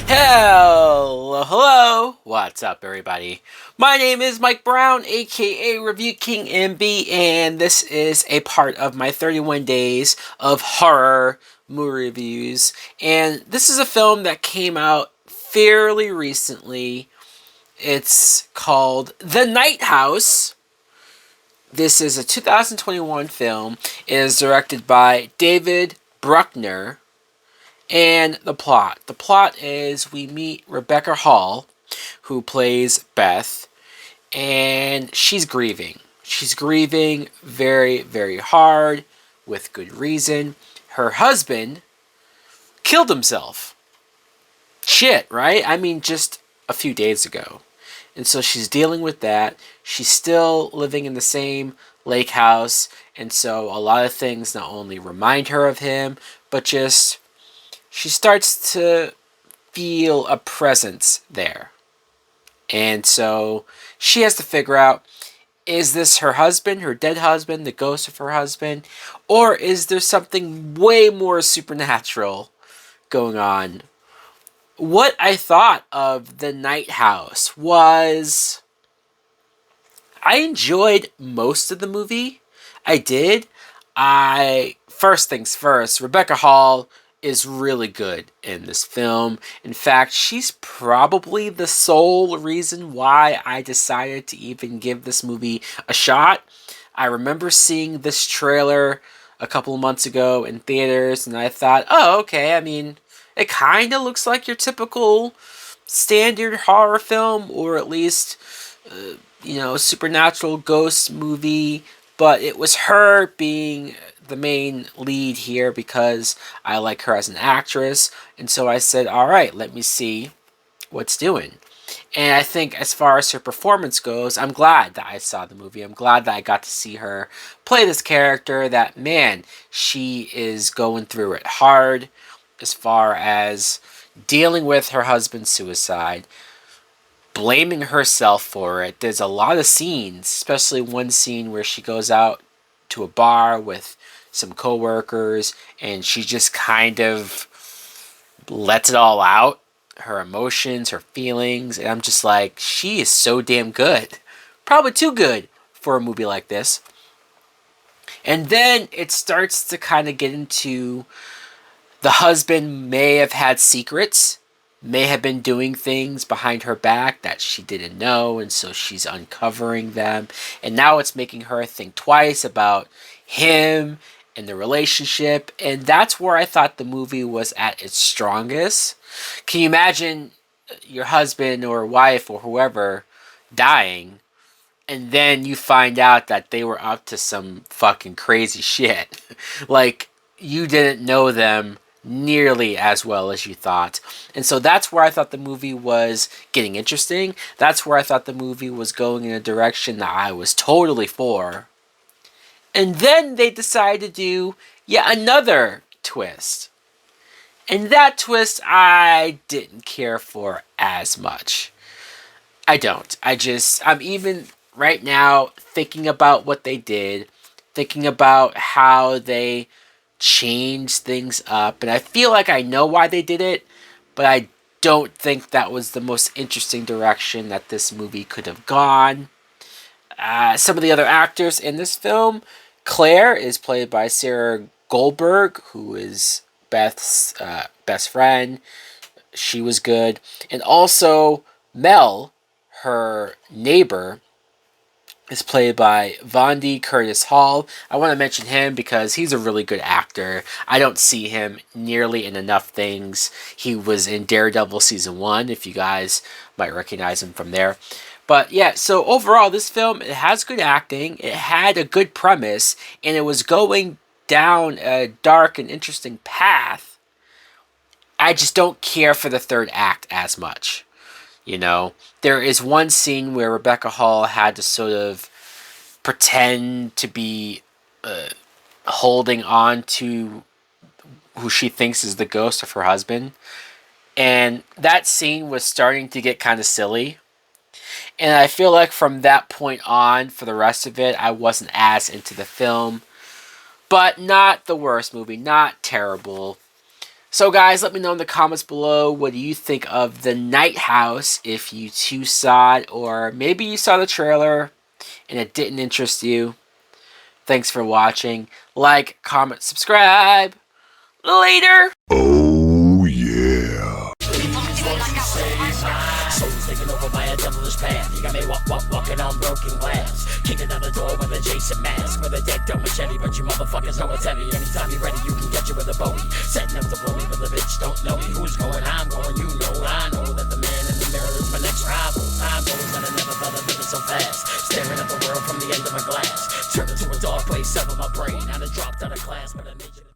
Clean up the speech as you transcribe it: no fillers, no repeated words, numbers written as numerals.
Hello, what's up, everybody? My name is Mike Brown, aka Review King MB, and this is a part of my 31 days of horror movie reviews. And this is a film that came out fairly recently. It's called The Night House. This is a 2021 film. It is directed by David Bruckner. And the plot. The plot is we meet Rebecca Hall, who plays Beth, and she's grieving. She's grieving very, very hard, with good reason. Her husband killed himself. Shit, right? I mean, just a few days ago. And so she's dealing with that. She's still living in the same lake house, and so a lot of things not only remind her of him, but just she starts to feel a presence there. And so she has to figure out, is this her husband, her dead husband, the ghost of her husband? Or is there something way more supernatural going on? What I thought of The Night House was I enjoyed most of the movie. I did. First things first, Rebecca Hall is really good in this film. In fact, she's probably the sole reason why I decided to even give this movie a shot. I remember seeing this trailer a couple of months ago in theaters, and I thought, oh, okay, I mean, it kind of looks like your typical standard horror film, or at least, supernatural ghost movie. But it was her being the main lead here because I like her as an actress. And so I said, all right, let me see what's doing. And I think as far as her performance goes, I'm glad that I saw the movie. I'm glad that I got to see her play this character that, man, she is going through it hard as far as dealing with her husband's suicide, blaming herself for it. There's a lot of scenes, especially one scene where she goes out to a bar with some coworkers and she just kind of lets it all out, her emotions, her feelings, and I'm just like, she is so damn good. Probably too good for a movie like this. And then it starts to kind of get into the husband may have had secrets, may have been doing things behind her back that she didn't know, and so she's uncovering them. And now it's making her think twice about him and the relationship. And that's where I thought the movie was at its strongest. Can you imagine your husband or wife or whoever dying, and then you find out that they were up to some fucking crazy shit? Like, you didn't know them nearly as well as you thought. And so that's where I thought the movie was getting interesting. That's where I thought the movie was going in a direction that I was totally for. And then they decided to do yet another twist. And that twist I didn't care for as much. I don't. I'm even right now thinking about what they did, thinking about how they change things up, and I feel like I know why they did it, but I don't think that was the most interesting direction that this movie could have gone. Some of the other actors in this film, Claire is played by Sarah Goldberg, who is Beth's best friend. She was good. And also Mel, her neighbor, is played by Vondi Curtis Hall. I want to mention him because he's a really good actor. I don't see him nearly in enough things. He was in Daredevil Season 1, if you guys might recognize him from there. But yeah, so overall, this film, it has good acting, it had a good premise, and it was going down a dark and interesting path. I just don't care for the third act as much. There is one scene where Rebecca Hall had to sort of pretend to be holding on to who she thinks is the ghost of her husband. And that scene was starting to get kind of silly. And I feel like from that point on, for the rest of it, I wasn't as into the film. But not the worst movie, not terrible. So guys, let me know in the comments below, what do you think of The Night House, if you too saw it, or maybe you saw the trailer and it didn't interest you. Thanks for watching. Like, comment, subscribe. Later! Oh, yeah. Souls taken over by a devilish path. You got me walking on broken glass. Kicking down the door with a Jason mask. With a dead dumb machete, but you motherfuckers know it's heavy. Anytime you're ready, you can get you with a Bowie. Setting up to blow me, but the bitch don't know me. Who's going on?